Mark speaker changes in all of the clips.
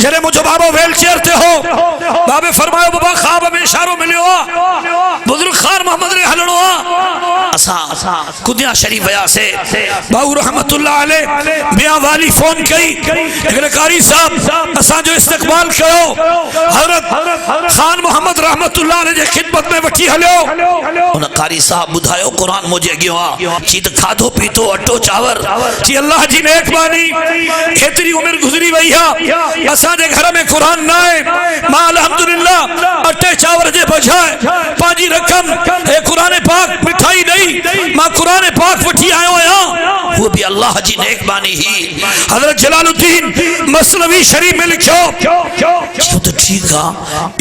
Speaker 1: जरे मुझे बाबा wheel chair ते हो बाबे फरमायो बाबा ख्वाब में इशारो मिलियो बुजुर्ग खान मोहम्मद ने हलणो असा कुदिया शरीफ वया से बाबू रहमतुल्लाह अलैह मियां वाली फोन कई एकरे कारी साहब असा जो इस्तकबाल कयो हजरत खान मोहम्मद रहमतुल्लाह अलैह जे खिदमत में वठी हलियो उन कारी साहब बुधायो कुरान मुझे अगियो आ ची त खाधो पीतो अटो चावर जी अल्लाह जी मेहरबानी एतरी उम्र गुजरी वई है असा जे घर में कुरान ना है मां अल्हम्दुलिल्लाह अटे चावर जे बजाए पाजी रकम ए कुरान पाक मिठाई नहीं मां कुरान पाक वठी आयो आया वो भी अल्लाह जी नेकबानी ही हजरत जलालुद्दीन मसनवी शरीफ में लिखो तो ठीक है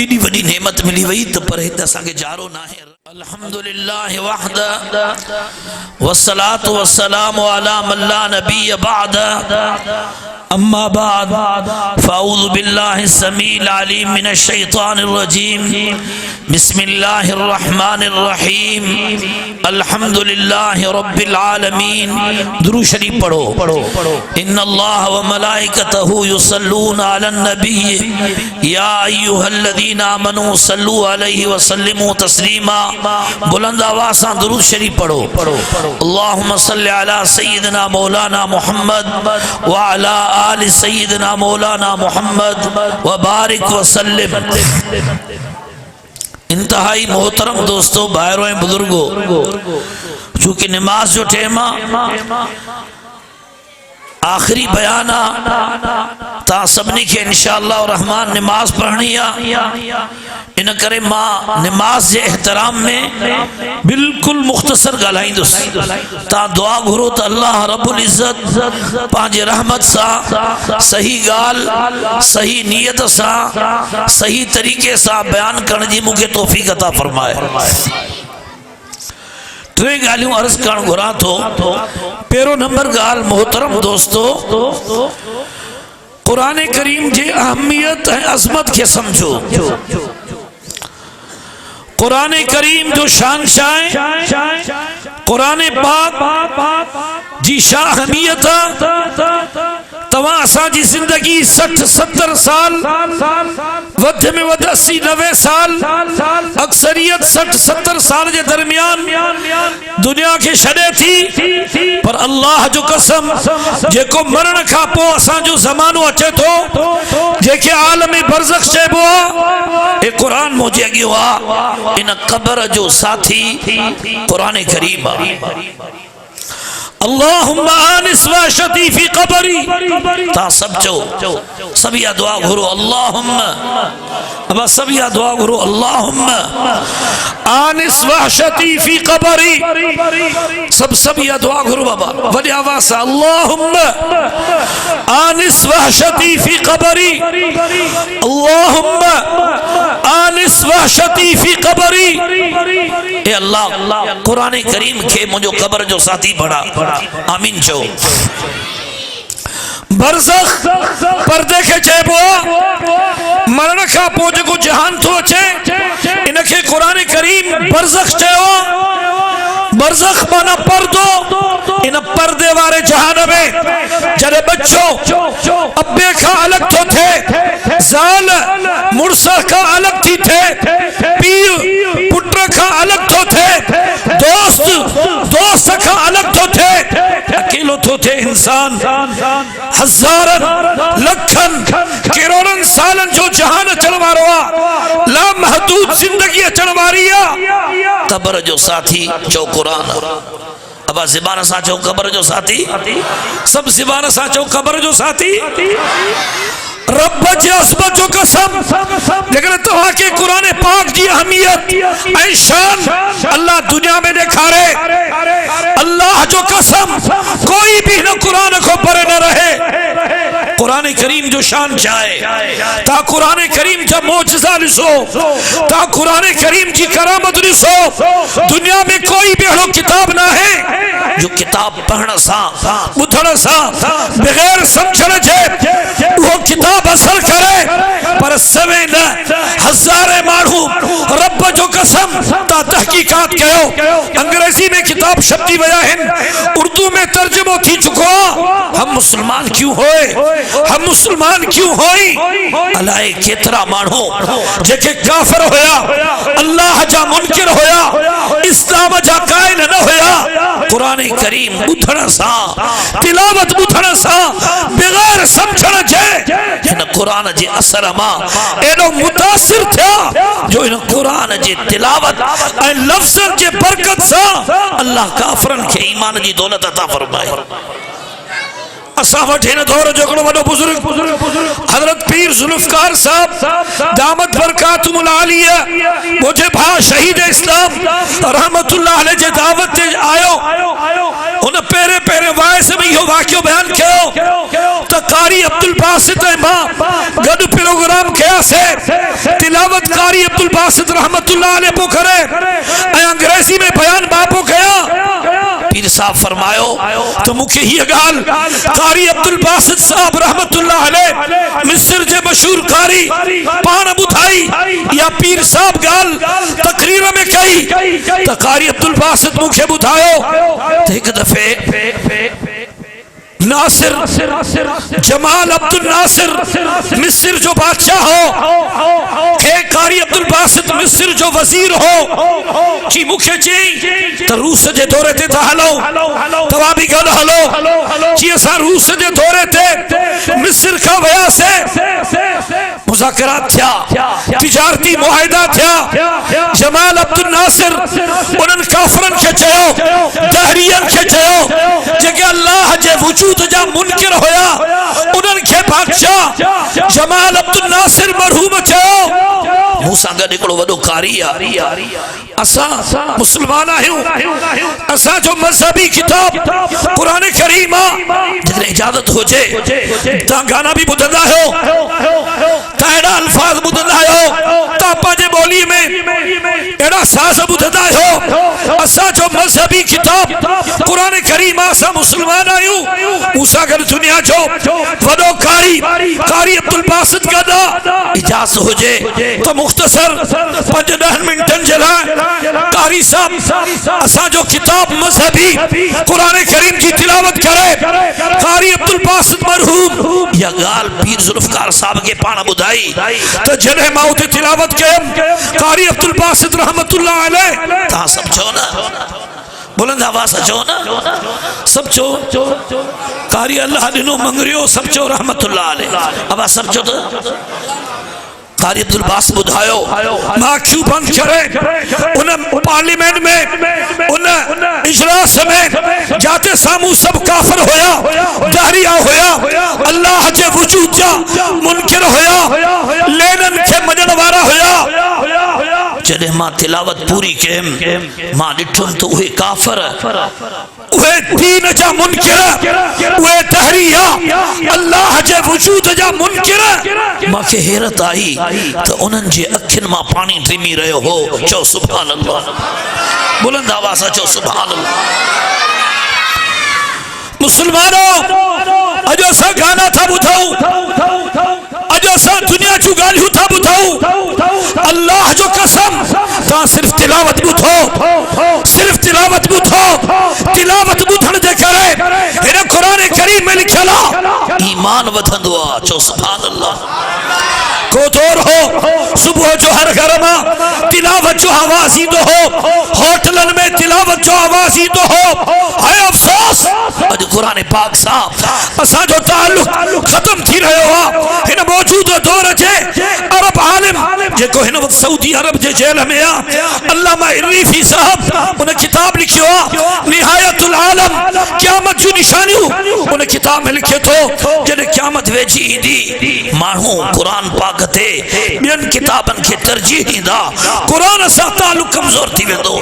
Speaker 1: इतनी बड़ी नेमत मिली वही तो पर हित असांखे जारो ना है अल्हम्दुलिल्लाह वहदा वस्सलातु वस्सलामु अला मन ला नबी बाद अम्मा बाद फ़अऊज़ु बिल्लाहि समील अलीम मिनश शैतानिर रजीम बिस्मिल्लाहिर रहमानिर रहीम अल्हम्दुलिल्लाहि रब्बिल आलमीन दुरूद शरीफ पढ़ो इन्नल्लाह व मलाइकतहु युसल्लूना अलन नबी या अय्युहल्लज़ीना आमनू सल्लु अलैहि व सल्लिमू तस्लीमा बुलंद आवाज़ से दुरूद शरीफ पढ़ो अल्लाहुम्मा सल्लि अला सय्यिदिना मौलाना मुहम्मद व अला आलि सय्यिदिना मौलाना मुहम्मद व बारिक व सल्लिम। इंतहाई मोहतरम दोस्तों भाइयों बुजुर्गों चूंकि नमाज जो टेम आखिरी बयाना ता सबनी के इंशाअल्लाह रहमान नमाज पढ़नी इन करे मां नमाज के एहतराम में बिल्कुल मुख्तसर गालाइंदुस ता दुआ घुरो तो अल्लाह रब्बुल इज्जत पांजे रहमत सा सही गाल सही नियत सा सही तरीके सा बयान करने जी मुझे तौफीक अता फरमाए। टे गालियों अर्ज करण घुरा तो पेरो नंबर गाल मोहतरम दोस्तों कुरान करीम की अहमियत है अजमत के समझो कुरान करीम जो शान कुरान पाक जी शाह अहमियत तवा असा जी जिंदगी 60-70 साल वध में वध 80-90 साल अक्सरियत 60-70 साल के दरमियान दुनिया के छड़े थी पर अल्लाह जो कसम जेको मरण का पो असा जो जमानो अचे तो जेके आलम बरज़ख चेबो ए कुरान मुझे अगियो आ इन कब्र जो साथी कुरान करीम अल्लाहुम्मा आनिस वाशती फी कब्री ता सब चो सब या दुआ घुरो अल्लाहुम्मा अब सब या दुआ घुरो अल्लाहुम्मा आनिस वाशती फी कब्री सब या दुआ घुरो बाबा वडी आवाज से अल्लाहुम्मा आनिस वाशती फी कब्री अल्लाहुम्मा आनिस वाशती फी कब्री ए अल्लाह कुरान करीम के मुझो कब्र जो साथी बड़ा आमीन चो बरज़ख पर्दे के चेबो मरण का पो जो जहान तो अचे इनके कुरान करीम बरज़ख चयो बरज़ख माना पर्दो इन पर्दे वाले जहान में जरे बच्चों अब्बे का अलग तो थे जाल मुर्सा का अलग थी थे पीर पुत्र का अलग तो थे दोस्त का अलग तो थे अकेलो तो थे इंसान हजारन लखन करोड़न सालन जो जहान चलवारो ला महदूद जिंदगी चलवारिया कब्र जो साथी जो कुरान अब ज़बान सा चो कब्र जो साथी सब ज़बान सा चो कब्र जो साथी रब जी असमत जो कसम लेकिन तो के कुरान पाक की अहमियत ऐ शान अल्लाह दुनिया में दिखारे अल्लाह जो कसम कोई भी न कुरान को पढ़े न रहे कुरान करीम जो शान चाहे ता कुरान करीम का मौजज़ा लिसो ता कुरान करीम की करामत लिसो दुनिया में कोई भी अड़ो किताब ना है जो किताब पढ़ने सा बुधण सा बगैर समझण जे वो किताब असर करे पर सवे न हज़ारे माण्हू रब जो कसम ता तहकीकात कयो अंग्रेजी में किताब छपी वया आहिनि उर्दू में तर्जुमो थी चुको हम मुसलमान क्यों होए हम मुसलमान क्यों होई अलाए केतरा माण्हू जेके काफिर होया अल्लाह जा मुनकिर होया इस्लाम जा कायल न होया कुरान करीम बुधण सा तिलावत बुधण सा बगैर समझण जे इन कुरान जे असर मा एडो मुतासिर थिया जो इन कुरान जे तिलावत ए लफ्ज़न जे बरकत सा अल्लाह काफिरन के ईमान जी दौलत अता फरमाए असा वठे न दौर जो वडो बुजुर्ग हजरत पीर जुल्फकार साहब दामत बरकातुल आलिया मुझे भा शहीद इस्लाम रहमतुल्लाह अलैह जे दावत ते आयो उन पेरे पेरे वायस में यो वाक्यो बयान कयो त कारी अब्दुल बासित मां गड प्रोग्राम कया से तिलावत कारी अब्दुल बासित रहमतुल्लाह अलैह पो करे ए अंग्रेजी में बयान बापो कया पीर साहब फरमायो तो मुखे ही गाल कारी अब्दुल बासित साहब रहमतुल्लाह अलैह मिस्र जे मशहूर कारी पान बुधाई या पीर साहब गाल तकरीर में कई त कारी अब्दुल बासित मुखे बुधायो तो एक दफे नासिर जमाल अब्दुल नासिर मिस्र जो बादशाह हो खे कारी अब्दुल बासित मिस्र जो वजीर हो जी मुखे चई त रूस जे दौरे ते था हलो तवा भी गल हलो जी असा रूस जे दौरे ते मिस्र का वया से मुज़ाकरात थिया तिजारती मुआहिदा थिया जमाल अब्दुल नासिर उनन काफरन के चयो दहरियन के चयो जेके अल्लाह जे वजूद जा मुनकिर होया उनन के बादशाह जमाल अब्दुल नासिर मरहूम चयो मूसा गड एकड़ो वडो कारी आ असा मुसलमान आहियूं असा जो मजहबी किताब कुरान करीम जितने इजाजत हो जे ता गाना भी बुधंदा हो ता एड़ा अल्फाज बुधंदा हो ता पाजे बोली में एड़ा साज बुधंदा हो असा जो मजहबी किताब कुरान करीम असा मुसलमान आहियूं मूसा गड दुनिया जो वडो कारी अब्दुल बासित गदा इजाजत हो जे तो मुख्तसर 5-10 मिनटन जला कारी साहब असा जो किताब मजहबी कुरान करीम की तिलावत करे कारी अब्दुल बासित मरहूम या गाल पीर जुल्फकार साहब के पाना बुधाई तो जने माउत तिलावत के कारी अब्दुल बासित रहमतुल्लाह अलैह ता सब जो ना बुलंद आवाज चो ना सब चो कारी अल्लाह दिनो मंगरियो सब चो रहमतुल्लाह अलैह अब सब चो कारी अब्दुल बासित बुधायो मां क्यों बंद करे उन पार्लियामेंट में उन इजलास में जाते सामू सब काफिर होया दहरिया होया अल्लाह जे वजूद जा मुनकिर होया लेनन के मजन वारा होया जदे मां तिलावत पूरी के मां डिठुम तो वे काफिर वे दीन जा मुनकिर वे दहरिया अल्लाह जे वजूद जा मुनकिर मां के हैरत आई तो उनन जे अखिन मां पानी टिमी रहो हो चो सुभान अल्लाह बुलंद आवाज चो सुभान अल्लाह मुसलमानों अजो सा गाना था बुधाऊ अजो सा दुनिया चू गालियूं था बुधाऊ अल्लाह जो कसम ता सिर्फ तिलावत बुधो सिर्फ तिलावत बुधो तिलावत बुधण जे करे इन कुरान करीम में लिखला ईमान वधंदो आ चो सुभान अल्लाह को दौर हो सुबह जो हर घर में तिलावत जो आवाज ईंदो हो होटलन में तिलावत जो आवाज ईंदो हो हाय अफसोस अज कुरान पाक सा असा जो ताल्लुक खत्म थी रहो आ इन मौजूदा दौर जे अरब आलिम जेको हिन वक्त सऊदी अरब जे जेल में आ अल्लामा इरनीफी साहब उन किताब लिखियो निहायतुल आलम क़यामत जो निशानियों उन किताब में लिखे तो जने क़यामत वेजी इंदी मानू कुरान पाक थे बियन किताबन के तरजीह दींदा कुरान सा ताल्लुक कमजोर थी वेंदो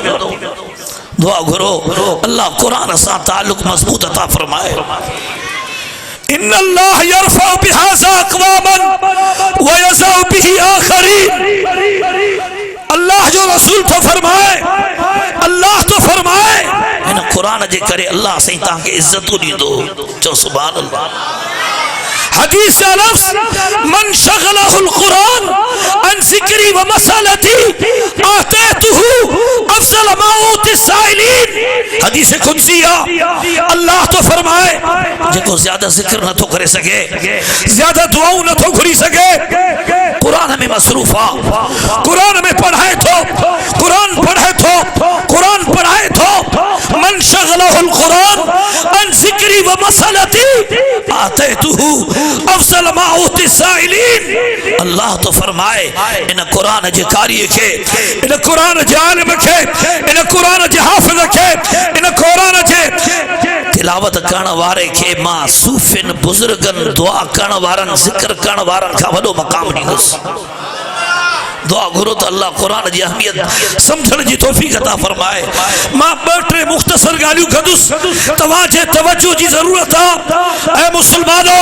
Speaker 1: दुआ करो अल्लाह कुरान सा ताल्लुक मजबूत अता फरमाए इन्नल्लाह यरफा बिहाज़ा अक़वामन व यज़उ बिही आखरीन अल्लाह जो रसूल तो फरमाए अल्लाह तो फरमाए इन कुरान जे करे अल्लाह सही ता के इज्जत दींदो चो सुभान अल्लाह हदीस लफ्ज़ मन शगलहुल कुरान अन ज़िक्री व मसलती आतैतुहु अफ़ज़ल मा ऊति साइलीन। हदीस कुदसिया अल्लाह तो फरमाए जेको ज्यादा जिक्र न तो करे सके, ज्यादा दुआओं न तो घुरी सके, कुरान में मसरूफा, कुरान में पढ़ाए तो, कुरान पढ़ाए तो, कुरान पढ़ाए तो मन शगलहुल कुरान अन ज़िक्री व मसलती आतैतुहु अफ़ज़ल मा ऊति साइलीन। अल्लाह तो फरमाए इन कुरान जे कारी के, इन कुरान जे आलिम के, इन कुरान जे हाफिज़ के, इन कुरान जे तिलावत करण वारे के मां सूफिन बुजुर्गन दुआ करण वारन जिक्र करण वारन का वडो मकाम ॾींदुसि। दुआ घुरो तो अल्लाह कुरान जी अहमियत समझण जी तौफीक अता फरमाए। मां ॿ टे मुख्तसर ॻाल्हियूं कंदुसि, तव्हांजे तवज्जो जी ज़रूरत आहे। ऐ मुस्लमानो,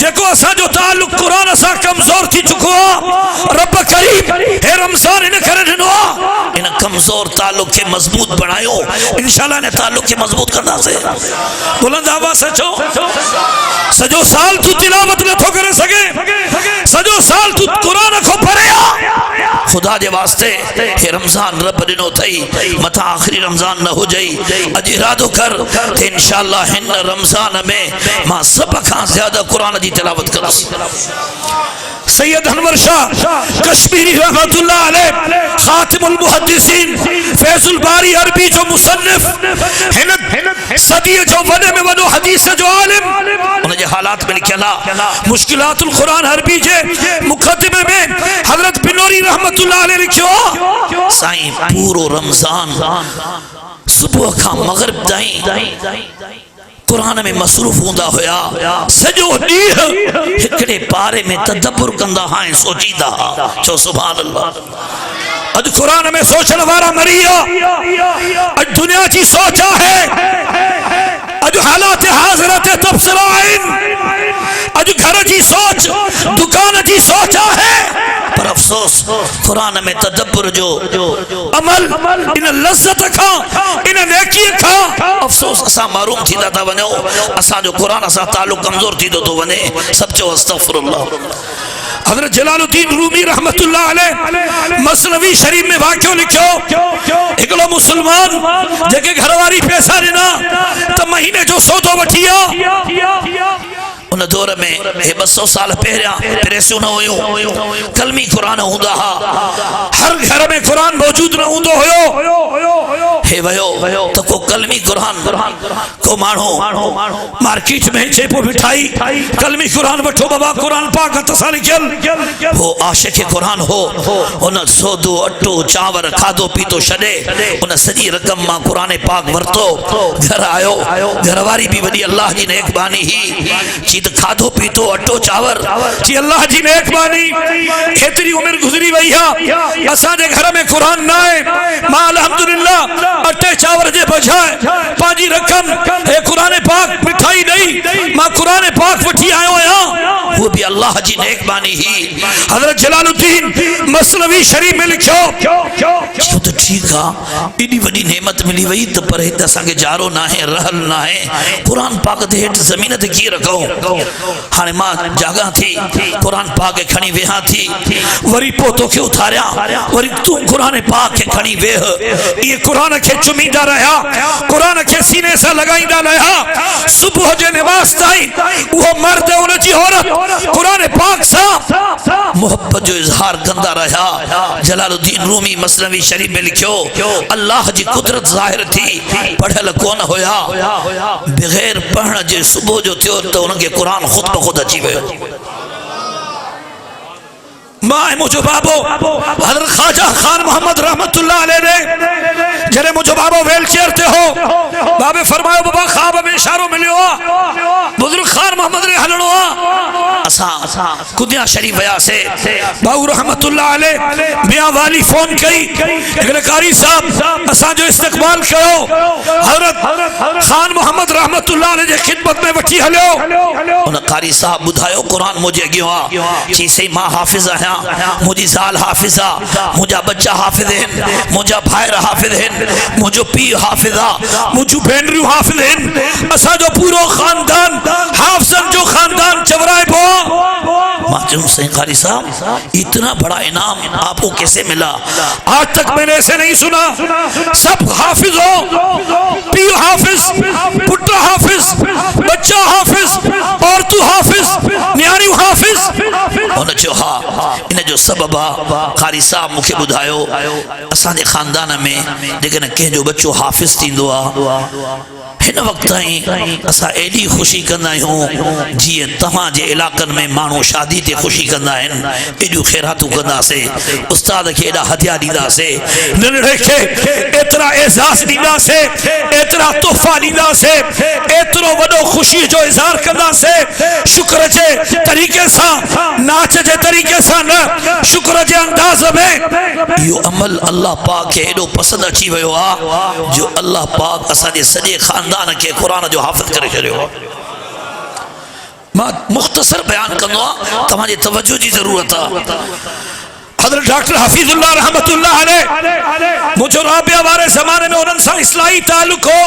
Speaker 1: जेको असांजो ताल्लुक कुरान सां कमज़ोर थी चुको आहे, रब करीम हे रमज़ान इन करे ॾिनो आहे, इन कमज़ोर ताल्लुक खे मज़बूत बणायो। इंशाअल्लाह इन ताल्लुक खे मज़बूत कंदासीं। बुलंद आवाज़ से चओ, सॼो साल तू तिलावत नथो करे सघे, सॼो साल तू कुरान को पढ़े आ, खुदा के वास्ते हे रमजान रब दिनो थई, मथा आखिरी रमजान न हो जाई। अज इरादो कर ते इंशाअल्लाह हिन रमजान में मां सब खां ज्यादा कुरान की तिलावत करस। सैयद अनवर शाह कश्मीरी रहमतुल्लाह अलैह खातिमुल मुहद्दिसीन फैजुल बारी अरबी जो मुसन्निफ, हिन सदी जो वने में वनो हदीस जो आलिम, उन जे हालात में लिखला मुश्किलातुल कुरान अरबी जे मुकदमे में हजरत बिनोरी रहमतुल्लाह अलैह लिखियो, साईं पूरो रमजान सुबह का मगरिब ताईं कुरान में मसरूफ होंदा होया, सजो ॾींहुं हिकड़े पारे में तदब्बुर कंदा हां, सोचीदा। चो सुभान अल्लाह। अज कुरान में सोचण वारा मरिया, अज दुनिया की सोचा है, अज हालात हाज़िरत तबसरा आइन, अज घर की सोच दुकान की सोचा है, पर अफसोस कुरान में तदब्बुर जो अमल इन लज़्ज़त का, इन नेकी का अफसोस असा मारूम थी था वनो, असा जो कुरान सा ताल्लुक कमजोर थी तो वने। सब चो अस्तगफिरुल्लाह। हज़रत जलालुद्दीन रूमी रहमतुल्लाह अलैह मसनवी शरीफ में वाक़ियो लिखियो, हिकिड़ो मुसलमान जेके घरवारी पैसा ॾिना त महीने जो सौदो वठी आ। उन दौर में 200 साल पहिरियां प्रेसूं न हुयूं, कलमी कुरान हूंदा हा, हर घर में कुरान मौजूद न हूंदो हुयो। हे वयो तो को कलमी कुरान, को माण्हू मार्केट में चे पो मिठाई कलमी कुरान वठो बाबा, कुरान पाक हथ सां लिखियल, वो आशिक़ कुरान हो। उन सौदो अटो चावर खाधो पीतो छॾे उन सॼी रक़म मां कुरान पाक वरतो, घर आयो, घरवारी भी वॾी अल्लाह जी नेकबानी ही त खाधो पीतो अटो चावर जी अल्लाह जी मेहरबानी, एतरी उम्र गुजरी वही है, असांजे घर में कुरान ना है, मां अल्हम्दुलिल्लाह अटे चावर जे बजाए पाजी रकम हे कुरान पाक मिठाई नहीं, मां कुरान पाक वठी आयो आया, वो भी अल्लाह जी नेकबानी ही। हजरत जलालुद्दीन मसनवी शरीफ में लिखो, तो ठीक है इडी वडी नेमत मिली वही तो पर हित असांखे जारो ना है, रहल ना है, कुरान पाक ते हेठ जमीन ते की रखो। हाने मां जागा थी, कुरान पाक के खणी वेहा थी, वरी पोतो के उतारिया, वरी तू कुरान पाक के खणी वेह, ये कुरान के चुमीदा रहा, कुरान के सीने से लगाईंदा रहा, सुबह जे नमाज ताई वो मर्द उन जी औरत कुरान पाक सा मोहब्बत जो इजहार कंदा रहा। जलालुद्दीन रूमी मसनवी शरीफ में लिखियो, अल्लाह जी कुदरत जाहिर थी, पढ़ल कोन होया, बगैर पढ़ण जे सुबह जो थियो तो उनके कुरान खुद ब खुद अची वियो। मां मुझो बाबो हज़रत ख्वाजा खान मोहम्मद रहमतुल्लाह अलैह ने जरे मुझो बाबो व्हील चेयर ते हो, बाबे फरमायो बाबा ख्वाब में इशारो मिलियो, बुजुर्ग खान मोहम्मद ने हलणो असा कुदिया शरीफ वया से बाबू रहमतुल्लाह अलैह मियां वाली फोन कई, एकरे कारी साहब असा जो इस्तकबाल कयो, हज़रत खान मोहम्मद रहमतुल्लाह अलैह जे खिदमत में वठी हलियो। उन कारी साहब बुधायो कुरान मुझे अगियो आ, चई सही मां हाफिज आहियां, आहियां मुंहिंजी ज़ाल हाफ़िज़ा मुंहिंजा बच्चा हाफ़िज़ आहिनि मुंहिंजा भाइर हाफ़िज़ आहिनि मुंहिंजो पीउ हाफ़िज़ आहे मुंहिंजूं भेनरियूं हाफ़िज़ आहिनि असांजो पूरो ख़ानदान हाफ़िज़नि जो ख़ानदान चवराइबो आहे। मां चयूं सही कारी साहब इतना बड़ा इनाम आपको कैसे मिला? आज तक मैंने ऐसे नहीं सुना। सब हाफ़िज़ हो, पीउ हाफ़िज़, पुत्र हाफ़िज़, बच्चा हाफ़िज़ और तू हाफ़िज़, न्याणियूं हाफ़िज़। उन चयो हा इन जो सबब आहे कारी साहब मूंखे ॿुधायो असांजे ख़ानदान में जेकॾहिं कंहिंजो बच्चो हाफ़िज़ थींदो आहे हिन वक्त ताईं असां एॾी ख़ुशी कंदा आहियूं जीअं तव्हांजे इलाइक़नि में माण्हू शादी ते ख़ुशी कंदा आहिनि एॾियूं ख़ैरातूं कंदासीं उस्ताद खे एॾा हथिया ॾींदासीं नंढड़े खे एतिरा एज़ाज़ ॾींदासीं एतिरा तोहफ़ा ॾींदासीं एतिरो वॾो ख़ुशी जो इज़हार कंदासीं शुक्र जे तरीक़े सां नाच जे तरीक़े सां न शुक्र जे अंदाज़ में। इहो अमल अल्लाह पाक खे एॾो पसंदि अची वियो आहे जो अल्लाह पाक असांजे सॼे ख़ानदान के कुरान जो हाफ़िज़ करे छॾियो। मां मुख़्तसर बयान कंदो आहियां तव्हांजी तवज्जो जी ज़रूरत आहे। हज़रत डॉक्टर हफीज़ुल्लाह रहमतुल्लाह अलैह मुझे राबिया वारे ज़माने में उन्हनि सां इस्लाही ताल्लुक़ हो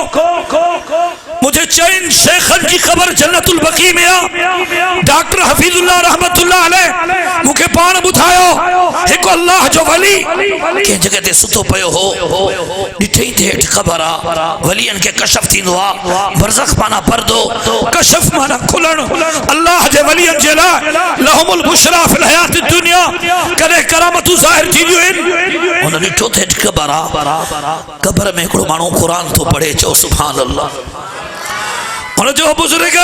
Speaker 1: मुझे चैन शेखन की ख़बर जन्नतुल बकी में आहे। डॉक्टर हफीज़ुल्लाह रहमतुल्लाह अलैह मूंखे पाण ॿुधायो हिकु अल्लाह जो वली कंहिं जॻह ते सुतो पियो हो ॾिठई त हेठि ख़बर आहे वलियनि खे कशफ थींदो आहे बरज़ख माना परदो कशफ माना खुलण अल्लाह जे वलियनि जे लाइ लहुमुल बुशरा फिल हयात दुनिया कॾहिं करामतूं ज़ाहिर थींदियूं आहिनि। उन ॾिठो त हेठि ख़बर आहे क़बर में हिकिड़ो माण्हू क़ुरान थो पढ़े चओ सुभान अल्लाह। उन जो बुज़ुर्ग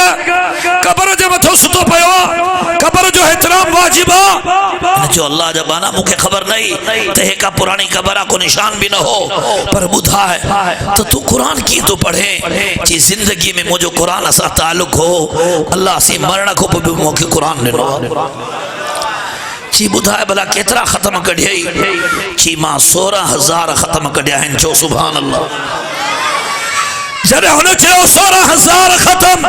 Speaker 1: क़बर जे मथो सुतो पियो आहे क़बर जो एहतराम वाजिब आहे। जो अल्लाह जा बाना मूंखे ख़बर नहीं त हिकु पुरानी क़बर आहे को निशान भी न हो पर ॿुधाए त तू कुरान कीअं थो पढ़े जी ज़िंदगी में मुंहिंजो कुरान सां ताल्लुक़ हो अल्लाह सी मरण खां पोइ बि मूंखे कुरान ॾिनो जी ॿुधाए भला केतिरा ख़तम कढियई जी मां 16,000 ख़तम कढिया आहिनि चओ सुभान अल्लाह। जॾहिं हुन चयो 16,000 ख़तम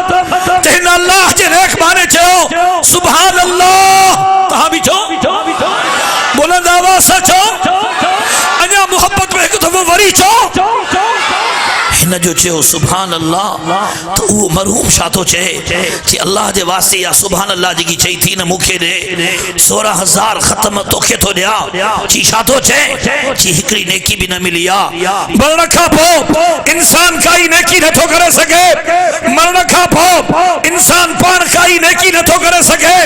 Speaker 1: त हिन अल्लाह जे नेक माने चयो सुभान अल्लाह। तव्हां बि चओ बुलंद आवाज़ सां चओ अञा मोहब्बत में हिकु दफ़ो वरी चओ हिन जो चयो सुभान अल्लाह। तो वो मरहूम छा थो चए जी अल्लाह जे वास्ते या सुभान अल्लाह जेकी चई थी न मूंखे ॾे 16,000 ख़तम तोखे थो ॾियां जी छा थो चए जी हिकिड़ी नेकी बि न मिली आहे मरण खां पोइ इंसान काई नेकी नथो करे सघे मरण खां पोइ इंसान पाण काई नेकी नथो करे सघे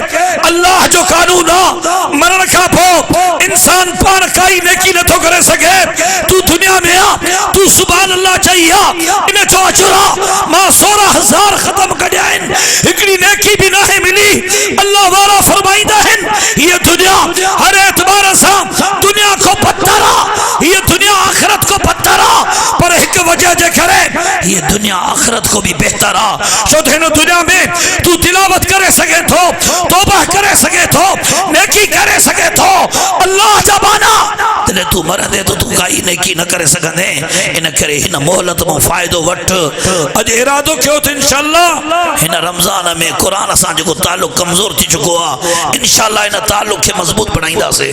Speaker 1: अल्लाह जो कानून आहे मरण खां पोइ इंसान पाण काई नेकी नथो करे सघे। तू दुनिया में आ तू सुभान अल्लाह चई इन जो अचरा मां 16,000 ख़तम कढिया आहिनि हिकिड़ी नेकी भी ना मिली। अल्लाह वाला फरमाईंदा आहिनि ये दुनिया हर एतबार सां दुनिया को पत्थर आहे ये दुनिया आखिरत को पत्थर आहे पर हिकु वजह जे करे ये दुनिया आखिरत को भी बेहतर आहे छो त हिन दुनिया में तू तिलावत करे सघे थो तौबा करे सघे थो नेकी करे सघे थो अल्लाह जा बाना तॾहिं तू मरंदे तो तू काई नेकी न करे सघंदे इन करे हिन मोहलत में फ़ाइदो वठ। अॼु इरादो कयो त इंशाअल्लाह हिन रमज़ान में क़ुरान सां जेको ताल्लुक़ कमज़ोर थी चुको आहे इंशाअल्लाह इन ताल्लुक़ खे मज़बूत बनाईंदासीं।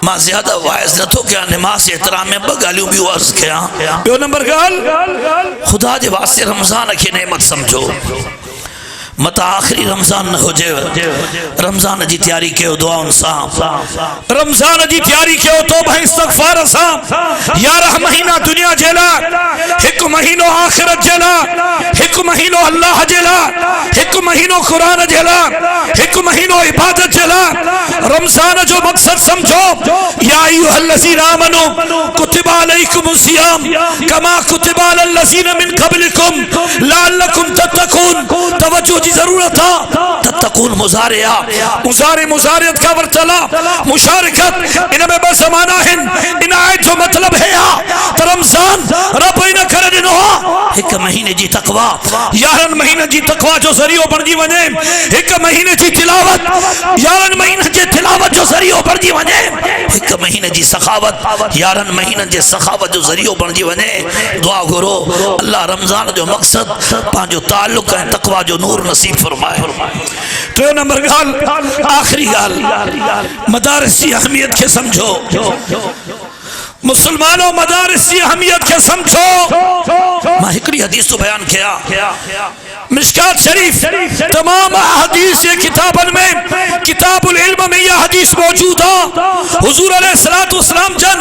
Speaker 1: मां ज़्यादा वाइज़ नथो कयां नमाज़ एहतराम में 2 ॻाल्हियूं ॿियूं अर्ज़ कयां। ॿियो नंबर ॻाल्हि खुदा जे वास्ते रमज़ान खे नेमत सम्झो मत आखिरी रमज़ान न हुजे रमज़ान जी तैयारी कयो दुआउनि सां रमज़ान जी तैयारी कयो तौबा इस्तग़फ़ार सां 11 महीना दुनिया जे लाइ हिकु महीनो आखिरत जे लाइ हिकु महीनो अल्लाह जे लाइ हिकु महीनो क़ुरान जे लाइ हिकु महीनो इबादत जे लाइ रमज़ान जो मक़सद समझो या अय्युहल्लज़ीना आमनू कुतिबा अलैकुमुस सियाम कमा कुतिबा अलल लज़ीना मिन क़ब्लिकुम लअल्लकुम तत्तकून। तवज्जो की जरूरत है तत्तकून मुजारिया मुजारियत का वर्तला मुशारकत इन में बस ज़माना है इन आयत जो मतलब है रमज़ान रब इन करे दिनो एक महीने जी तकवा 11 महीने जी तकवा जो जरियो बणजी वने एक महीने जी तिलावत 11 महीने जी तिलावत जो जरियो बणजी वने एक महीने जी सखावत 11 महीने जे सखावत जो जरियो बणजी वने। दुआ करो अल्लाह रमज़ान जो मकसद पांजो ताल्लुक है तकवा जो नूर नसीब फरमाए। टे नंबर गाल आखिरी गाल मदारिस की अहमियत के समझो मुसलमानों, मदारिस की अहमियत के समझो। मैं हिकड़ी हदीस तो बयान किया मिशकात शरीफ तमाम हदीस ये किताबन में किताबुल इल्म में यह हदीस मौजूद है। हुजूर अलैहिस्सलातु वस्सलाम जन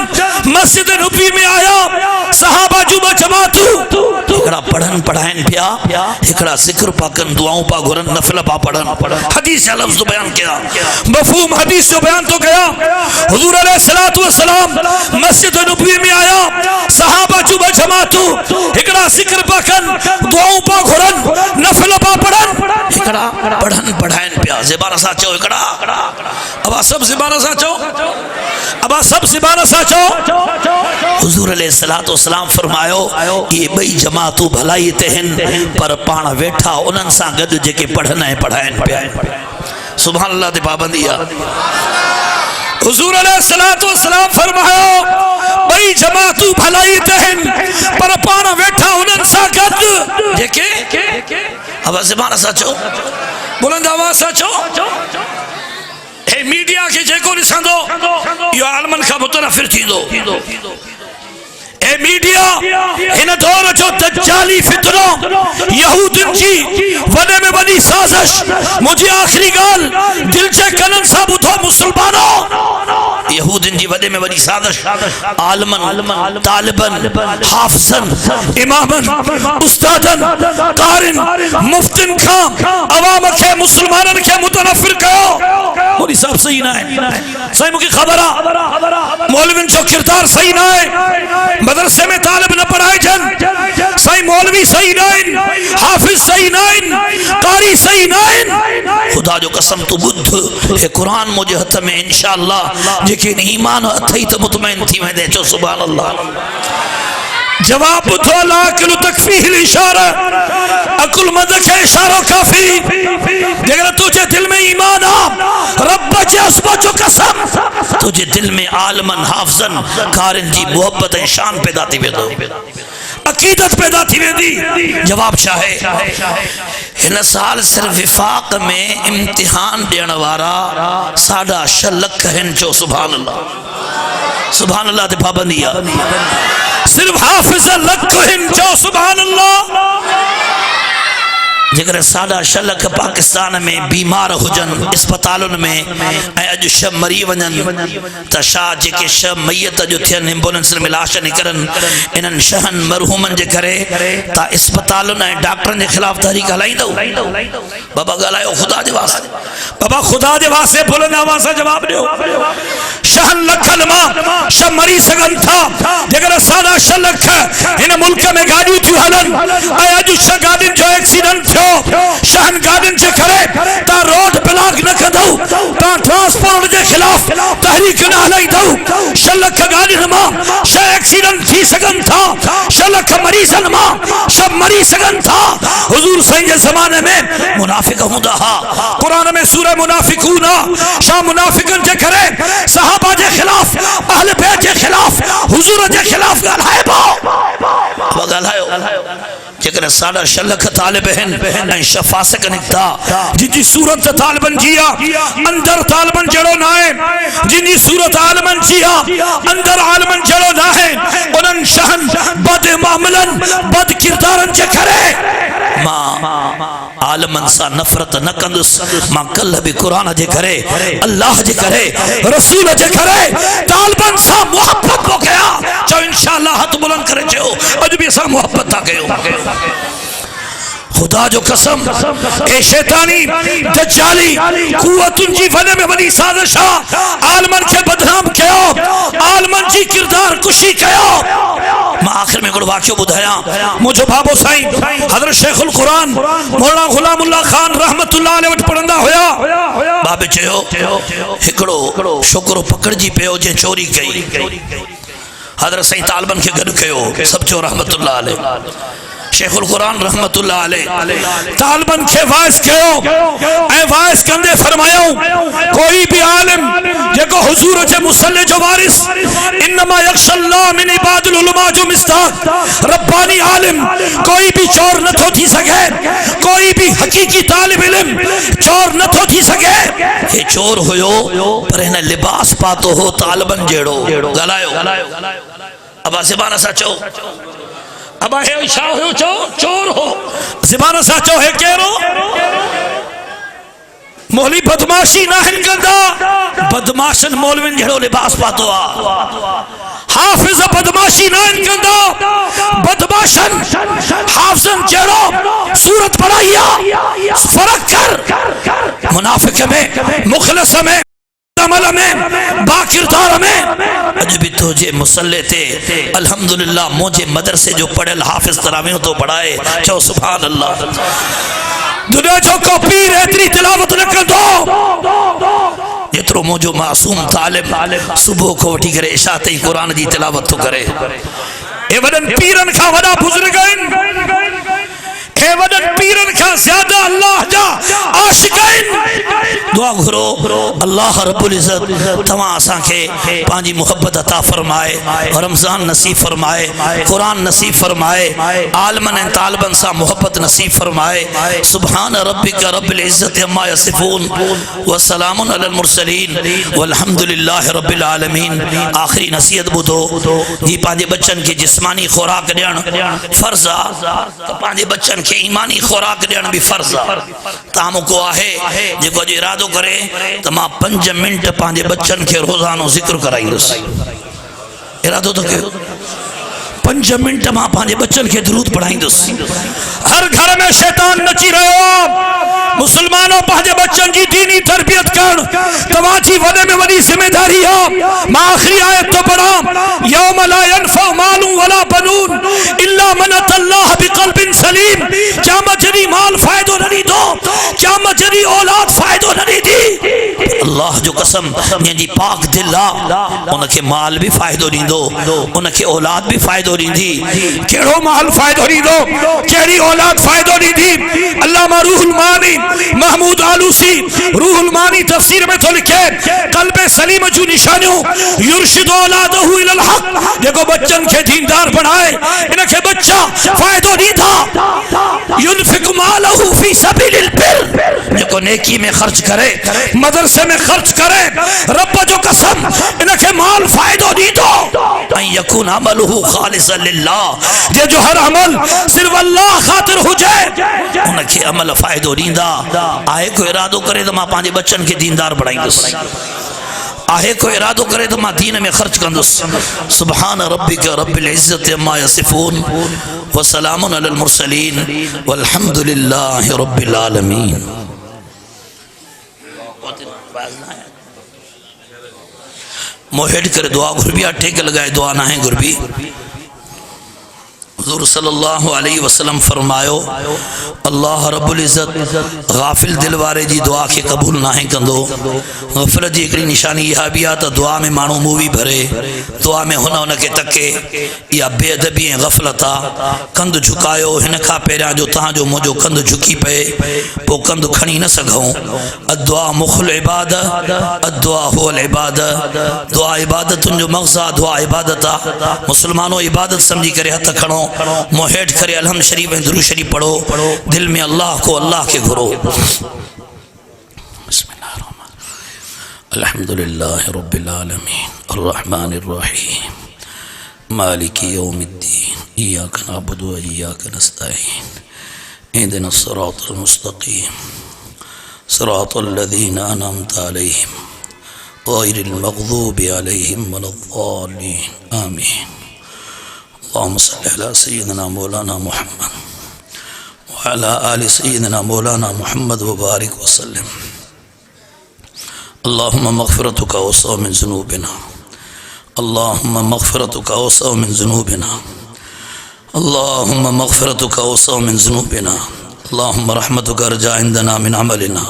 Speaker 1: मस्जिद नबी में आया, सहाबा जुमा जमातू हिकड़ा पढ़न पढ़ाइन पिया, हिकड़ा जिक्र पाकन दुआओं पा गुरन नफल पा पढ़न। हदीस का लफ्ज बयान किया, मफहूम हदीस जो बयान तो किया। हुजूर अलैहिस्सलातु वस्सलाम मस्जिद नबी में आया, सहाबा जुमा जमातू हिकड़ा जिक्र पाकन दुआओं पा गुरन नफल पा पढ़न, हिकड़ा पढ़न पढ़ाइन पिया। ज़बान साचो हिकड़ा अब सब ज़बान साचो, अब सब ज़बान साचो। हुजूर अलैहिस्सलातु वस्सलाम फरमायो ये बई जमातू भलाई ते हिन, पर पाण वेठा उन्हनि सां गॾु जेके पढ़न ऐं पढ़ाइन पिया। सुभान अल्लाह ते पाबंदी आहे। हुजूर अलैहिस्सलातु वस्सलाम फरमायो बई जमातू भलाई ते हिन, पर पाण वेठा उन्हनि सां गॾु जेके अब ज़बान साचो, बुलंद आवाज़ साचो। हे मीडिया के जेको ॾिसंदो इहो आलमन खां मुतनफ़िर थींदो। ए मीडिया इन दौर जो दज्जाली फितनो यहूदिन जी वने में वनी साजिश। मुझे आखिरी गाल दिल जे कनन सा बुधो मुसलमानों, यहूदिन जी वने में वनी साजिश आलमन तालिबन हाफिजन इमामन उस्तादन कारिन मुफ्तिन खां अवाम के मुसलमानन के मुतनफिर कयो। मोदी साहब सही ना है, सही मुझे खबर आ मौलविन जो किरदार सही ना है, मदरसे में तालिब न पढ़ाए जन, सही मौलवी सही नाइन, हाफिज सही नाइन, कारी सही नाइन। खुदा जो कसम तू बुद्ध हे कुरान मुझे हथ में इंशाअल्लाह जेके ईमान अथई त मुतमईन थी वेंदे। चो सुभान अल्लाह। जवाब बुधो लाकिल तकफीहिल इशारा, अकुल मद के इशारो काफी। अगर तुझे दिल में ईमान आ रब जे असबो जो कसम, तुझे दिल में आलमन हाफिजन कारिन जी मोहब्बत ऐं शान पैदा थी वेंदो, अकीदत पैदा थी वेंदी। जवाब छा है? इन साल सिर्फ विफाक में इम्तिहान ॾियण वारा 6.5 लख हिन। चो सुभान अल्लाह। सुभान अल्लाह ते पाबंदी आहे। सिर्फ हाफिज लख हिन। चो सुभान अल्लाह। जेकर 6.5 लख पाकिस्तान में बीमार हुजन अस्पतालों में अज शब मरी वजन त शाह जेके शब मैयत जो थियन एम्बुलेंस में लाश निकरन, इन्हनि शहन मरहूमन जे करे ता अस्पतालों ऐं डॉक्टरन के खिलाफ तहरीक हलाईंदो। बाबा ॻाल्हायो खुदा जे वास्ते, बाबा खुदा जे वास्ते बुलंद आवाज़ सां जवाब ॾियो। शहन लखन मां शब मरी सघन था। जेकर 6.5 लख इन मुल्क में गाड़ियों थियूं हलन ऐं अॼु 6 गाड़ियुनि जो एक्सीडेंट थियो, शहन गाड़ियुनि जे करे ता रोड ब्लॉक न कंदो, ता ट्रांसपोर्ट के खिलाफ तहरीक न हलाईंदो। 6 लख गाड़ियुनि मां 6 एक्सीडेंट थी सघन था, 6 लख मरीजन मां शब मरी सघन था। हुजूर सही जे ज़माने में मुनाफिक हूंदा हा। कुरान में सूरह मुनाफिकून शाह मुनाफिकन जे करे सहाबा जे खिलाफ अहले बैत जे खिलाफ हुजूर जे खिलाफ ॻाल्हायो। जेकर 6.5 लख तालिब हैं शफासक निकता जिनकी सूरत तालिबन जिया अंदर तालिबन जड़ो ना है, जिनकी सूरत आलमन जिया अंदर आलमन जड़ो ना है, उनन शहन बद मामलन बद किरदारन जे करे मां आलमन सा नफरत न कंदुस। मां कल भी कुरान जे करे अल्लाह जे करे रसूल जे करे तालिबन सा मोहब्बत को कया। चो इंशाअल्लाह हथ बुलंद करे चो अज भी असा मोहब्बत था कयो। खुदा जो कसम ए शैतानी दज्जाली कुव्वतुन जी वने में वनी साजिश आलमन के बदनाम कयो, आलमन जी किरदार कुशी कयो। मैं आखिर में गुड़ वाक्य बुधाया। मुझे बाबो साईं हजरत शेखुल कुरान मौलाना गुलामुल्लाह खान रहमतुल्लाह अलैहि वट पढ़ंदा होया। बाबे चयो हिकड़ो छोकरो पकड़जी पियो जे चोरी कई। हजरत साईं तालिबन के गॾु कयो सब चो रहमतुल्लाह अलैहि। शेखुल कुरान रहमतुल्लाह अलैहि तालिबन के वाइस कयो ऐं वाइस कंदे फरमायो कोई भी आलिम जेको हुजूर जे मुसल्ले जो वारिस इन्नमा यख्शल्लाह मिन इबादिल उलमा जो मिस्ताक रब्बानी आलिम कोई भी चोर न थो थी सके, कोई भी हकीकी तालिब इल्म चोर न थो थी सके। ये चोर हुयो पर हिन लिबास पातो हो तालिबन जेड़ो गलायो। अब ज़बान सा चो अब हे छा हो चो चोर हो ज़बान सा चो है केरो मौली बदमाशी ना हिन कंदा, बदमाशन मौलविन जेड़ो लिबास पातो आ। हाफिज बदमाशी ना हिन कंदा, बदमाशन हाफिजन जेड़ो सूरत पढ़ाइया। फर्क कर मुनाफिक में, मुखलिस में, अमल में, बाकिरदार में। अज भी तुझे मुसल्ले ते अल्हम्दुलिल्लाह मुझे मदरसे जो पढ़ल हाफिज तरावियों तो पढ़ाए चो सुभान अल्लाह। दुनिया जो को पीर एतरी तिलावत न कंदो जेतरो मुझो मासूम तालिब सुबह को उठी करे इशा ताईं कुरान जी तिलावत तो करे। ए वडन पीरन का वडा बुजुर्ग आहिन, ए वडन पीरन का ज्यादा अल्लाह जा आशिक आहिन। दुआ घुरो अल्लाह रब्बुल इज्जत तमा असा के पांजी मोहब्बत अता फरमाए, रमजान नसीब फरमाए, कुरान नसीब फरमाए, आलमन तालिबन सा मोहब्बत नसीब फरमाए। सुभान रब्बिका रब्बिल इज्जति अम्मा यसिफून व सलामुन अलल मुरसलीन वल्हम्दुलिल्लाहि रब्बिल आलमीन। आखिरी नसीहत बुधो जी पांजे बच्चन के जिस्मानी खुराक देण फर्ज आ, तो पांजे बच्चन के ईमानी खुराक देण भी फर्ज आ। ताम को आहे जेको जो इरादो करे तो मां 5 मिनट पांजे बच्चन के रोजानो जिक्र कराईंदुस। इरादो तो कयो 5 मिनट मां पांजे बच्चन के दुरूद पढ़ाईंदुस। हर घर में शैतान नची रहो। मुसलमानों पांजे बच्चन की दीनी तरबियत कर तवाची वडे में वडी जिम्मेदारी है। मां आखिरी आयत तो पढ़ा यौम ला यनफा मालू वला बनून इल्ला मन अल्लाह बिक़ल्बिन सलीम। क़यामत जदी माल फायदो नहीं दो, क़यामत जदी औलाद फायदो नहीं दी। अल्लाह जो कसम जी पाक दिल आ उनके माल भी फायदो दींदो, उनके औलाद भी फायदो दींदी। केड़ो माल फायदो दींदो, केड़ी औलाद फायदो दींदी। अल्लामा रूहुल मानी महमूद आलूसी रूहुल मानी तफसीर में तो लिखे कल्बे सलीम जो निशानियों युर्शिद औलादहु इलल हक। देखो बच्चन के दीनदार बनाए, इनके बच्चा फायदो नहीं था। युनफिक मालहु फी सबीलिल बिर, देखो नेकी में खर्च करे, मदरसे में खर्च करे। रब जो कसम इनके माल फायदो नहीं दो। यकुन अमलहु खालिसन लिल्लाह, जे जो हर अमल सिर्फ अल्लाह खातिर हो जाए उनके अमल फायदो दींदा। आहे को इरादो करे तो मां पांजे बच्चन के दीनदार बढ़ाईंदुस, आहे को इरादो करे तो मां दीन में खर्च कंदुस। सुभान रब्बिका रब्बिल इज्जति अम्मा यसिफून व सलामुन अलल मुरसलीन वल्हम्दुलिल्लाहि रब्बिल आलमीन। मोहेड करे दुआ गुरबिया टेक लगाए दुआ ना है गुरबी। हुज़ूर सल्लल्लाहु अलैहि वसल्लम फरमायो अल्लाह रब्बुल इज़्ज़त गाफिल दिल वारे जी दुआ के कबूल ना है कंदो। गफलत जी एकड़ी निशानी यह भी आ तो दुआ में मानू मूवी भरे, दुआ में हुन हुन के तके या बेअदबी ऐं गफलत आ। कंध झुकायो हिन खां पहिरियां जो तहां जो मुंहिंजो कंध झुकी पए पोइ कंध खणी न सघूं। अद्दुआ मुखुल इबादत, अद्दुआ हुवल इबादत। दुआ इबादतुनि जो मग़ज़ा, दुआ इबादत आ। मुसलमानों इबादत समझी करे हथ खणो, मोहेट करे अलहम शरीफ में दुरूद शरीफ पढ़ो, दिल में अल्लाह को अल्लाह के घुरो। अल्हम्दुलिल्लाहि रब्बिल आलमीन अर्रहमानिर रहीम मालिकी यौमिद्दीन इय्याका नअबुदु व इय्याका नस्तईन इहदिनस सिरातल मुस्तकीम सिरातल लज़ीना अनअमता अलैहिम गैरिल मग़ज़ूबि अलैहिम वलद्दाल्लीन आमीन। अल्लाहुम्मा सल्लि अला सय्यिदिना मौलाना मुहम्मद व अला आलि सय्यिदिना मौलाना मुहम्मद व बारिक व सल्लिम। अल्लाहुम्मा मग़फ़िरतुका औसअ मिन ज़ुनूबिना, अल्लाहुम्मा मग़फ़िरतुका औसअ मिन ज़ुनूबिना, अल्लाहुम्मा मग़फ़िरतुका औसअ मिन ज़ुनूबिना, अल्लाहुम्मा रहमतुका अर्जा इंदना मिन अमलिना,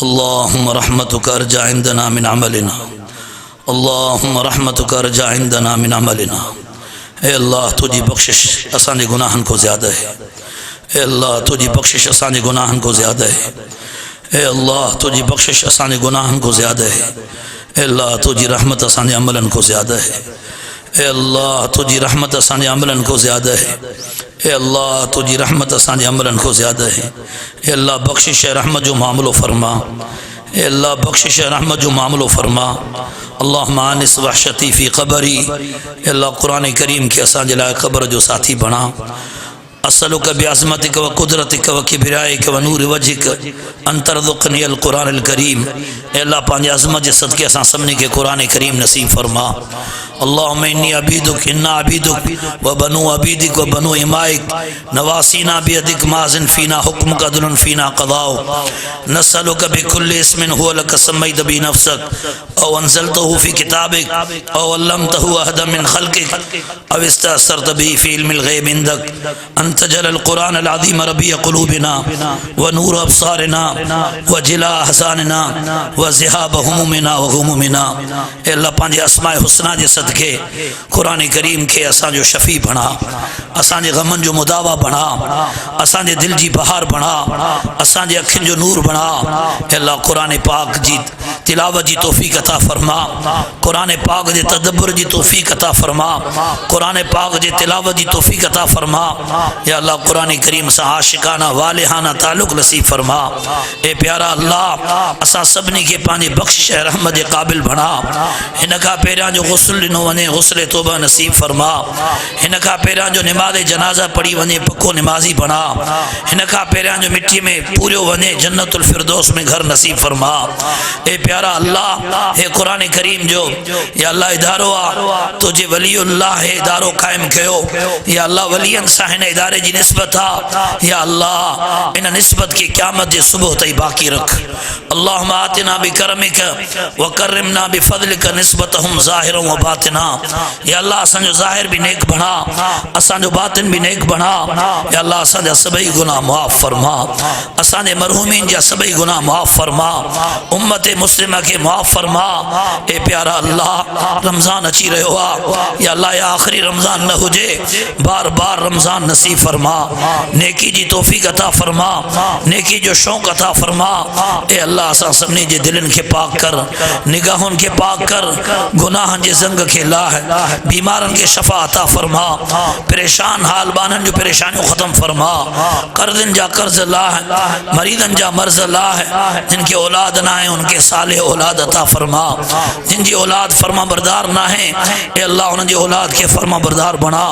Speaker 1: अल्लाहुम्मा रहमतुका अर्जा इंदना मिन अमलिना, अल्लाहुम्मा रहमतुका अर्जा इंदना मिन अमलिना। ए अल्लाह तुझी बख्शिश असांजे गुनाहन को ज़्यादा है, ए अल्लाह तुझी बख्शिश असांजे गुनाहन को ज़्यादा है, ए अल्लाह तुझी बख्शिश असांजे गुनाहन को ज़्यादा है, अल्लाह तुझी रहमत असांजे अमलन को ज़्यादा है। ए अल्लाह तुझी रहमत असांजे अमलन को ज़्यादा है। ए अल्लाह तुझी रहमत असांजे अमलन को ज़्यादा है। ए अल्लाह बख्शिश रहमत जो मामलो फरमा। ए अल्लाह बख्शिश रहमत जो मामलो फरमा। अल्लाहुम्मा आनिस वहशती फ़ी क़बरी। ए अल्लाह कुरान करीम के असांजे लाइ क़ब्र जो साथी बना। असलुक बिअज़मतिक व कुदरतिक व किबरियाइक व नूर वजहिक अन तरज़ुक़नी अल कुरान अल करीम। ए अल्लाह पंहिंजे अज़मत जे सदके असां सभिनी खे कुरान करीम नसीब फरमा। अल्लाहुम्मा इन्नी अबीदुक इन्ना अबीदुक व बनु अबीदिक व बनु इमाइक नवासीना बियदिक माज़िन फ़ीना हुक्मुक अदलन फ़ीना क़ज़ाउक नसअलुक बिकुल्लि इस्मिन हुवा लक सम्मैत बि नफ़्सक औ अनज़लतहु फ़ी किताबिक औ अल्लमतहु अहदन मिन ख़ल्क़िक औ इस्तअसरत बिही फ़ी इल्मिल ग़ैब इंदक अन तजअल कुरान अल अज़ीम रबिय क़ुलूबिना व नूर अब्सारिना व जिला अहज़ानिना व ज़िहाब हुमूमिना व ग़ुमूमिना। ए अल्लाह पंहिंजे अस्माए हुस्ना जे सदके कुरान करीम के असांजो शफ़ी बणा, असांजे ग़मन जो मुदावा बणा, असांजे दिल जी बहार बणा, असांजे अखियुनि जो नूर बणा। ए अल्लाह कुरान पाक जी तिलावत जी तौफ़ीक़ अता फरमा। कुरान पाक जे तदब्बुर जी तौफ़ीक़ अता फरमा। कुरान पाक जे तिलावत जी तौफ़ीक़ अता फरमा। या अल्लाह कुरान करीम सां आशिकाना वालिहाना ताल्लुक़ नसीब फरमा। ए प्यारा अल्लाह असां सभिनी खे पंहिंजे बख़्शिश रहमत जे क़ाबिल बणा। हिन खां पहिरियां जो गुस्ल ॾिनो वञे गुस्ल तौबा नसीब फरमा। हिन खां पहिरियां जो निमाज़ जनाज़ा पढ़ी वञे पको निमाज़ी बणा। हिन खां पहिरियां जो मिट्टी में पूरियो वञे जन्नतुल फिरदौस में घर नसीब फरमा। ए प्यारा अल्लाह हे कुरान करीम जो या अल्लाह इदारो आ तुझे वलीउल्लाह हे इदारो क़ाइम कयो। या अल्लाह वलियन सां हिन इदारे जी निस्बत आ। या अल्लाह इन निस्बत की क़यामत जे सुबह ताईं बाक़ी रख। अल्लाहुम्मा आतिना बिकरमिक व करमना बिफज़लिक निस्बतहुम ज़ाहिरन व बातिना। या अल्लाह असांजो ज़ाहिर भी नेक बणा, असांजो बातिन भी नेक बणा। या अल्लाह असांजा सभई गुनाह माफ़ फरमा। असांजे मरहूमीन जा सभई गुनाह माफ़ फरमा। उम्मत मुस्लिमा के माफ़ फरमा। ए प्यारा अल्लाह रमज़ान अची रहियो आ। या अल्लाह या आखिरी रमज़ान न हुजे, बार बार रमज़ान नसीब फरमा। नेकी जी तौफ़ीक़ अता फरमा। नेकी जो शौक़ अता फरमा। ए अल्लाह असां सभिनी जे दिलनि खे पाक कर, निगाहुनि खे पाक कर, गुनाहनि जे ज़ंग के लाह, बीमारन के शफा अता फरमा। परेशान हाल बानन जो परेशानियों खत्म फरमा। कर्जन जा कर्ज लाह, मरीदन जा मर्ज लाह। जिनके औलाद ना है उनके साले औलाद अता फरमा। जिनकी औलाद फरमा बरदार ना है ए अल्लाह उनकी औलाद के फरमा बरदार बना।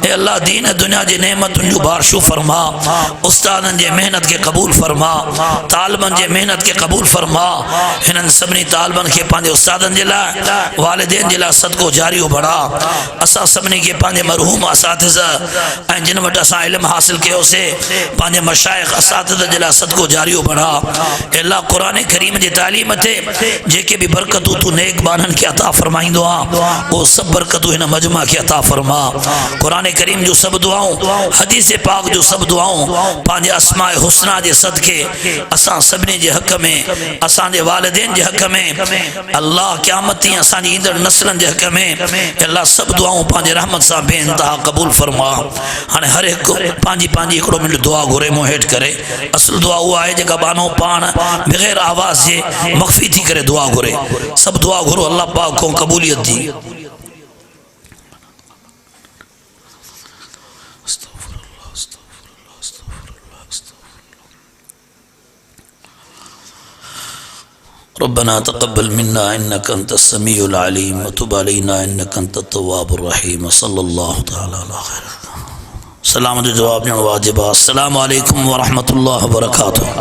Speaker 1: ए अल्लाह दीन दुनिया जी नेमतुन जो बारशु फरमा। उस्तादन जे मेहनत के कबूल फरमा। तालबन जे मेहनत के कबूल फरमा। हिनन सभिनी तालबन के पंहिंजे उस्तादन जे लाइ वालिदैन जे लाइ सदको जारियो बणा। असां सभिनी खे पंहिंजे मरहूम असातिज़ा ऐं जिन वटि असां इल्मु हासिल कयोसीं पंहिंजे मशाइख़ असातिज़ा जे लाइ सदको जारियो बणा। अल्लाह कुरान करीम जे तालीम ते जेके भी बरकतूं तू नेक बानन खे अता फरमाईंदो आ वो सब बरकतूं हिन मजमा खे अता फरमा। कुरान करीम जो सब दुआऊं, हदीस पाक जो सब दुआऊं पंहिंजे अस्माए हुस्ना जे सदके असां सभिनी जे हक़ में, असांजे वालिदैन जे हक़ में, अल्लाह क़यामत ताईं असांजी ईंदड़ नस्लनि जे हक़ में अल्लाह सब दुआऊं पंहिंजे रहमत सां बेइंतहा क़बूल फरमा। हाणे हर हिकु पंहिंजी पंहिंजी हिकिड़ो मिंट दुआ घुरे मुंहुं हेठि करे। असुल दुआ उहा आहे जेका बानो पाण बग़ैर आवाज़ जे मख़फ़ी थी करे दुआ घुरे। सब दुआ घुरो अल्लाह पाक को क़बूलियत जी। रब्बना तक़ब्बल मिन्ना इन्नका अंतस समीउल अलीम व तुब अलैना इन्नका अंतत तव्वाबुर रहीम। सल्लल्लाहु तआला अला खैर। सलाम जो जवाब ॾियणु वाजिब आहे। अस्सलामु अलैकुम व रहमतुल्लाहि व बरकातुहू।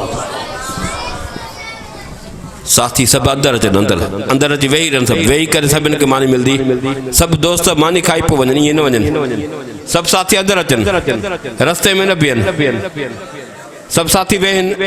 Speaker 2: साथी सब अंदर अचनि, अंदर अची वेही रहनि। सब वेही करे सभिनि खे मानी मिलंदी। सब दोस्त मानी खाई पोइ वञनि, ईअं न वञनि। सब साथी अंदर अचनि, रस्ते में न बीहनि। सब साथी वेहनि।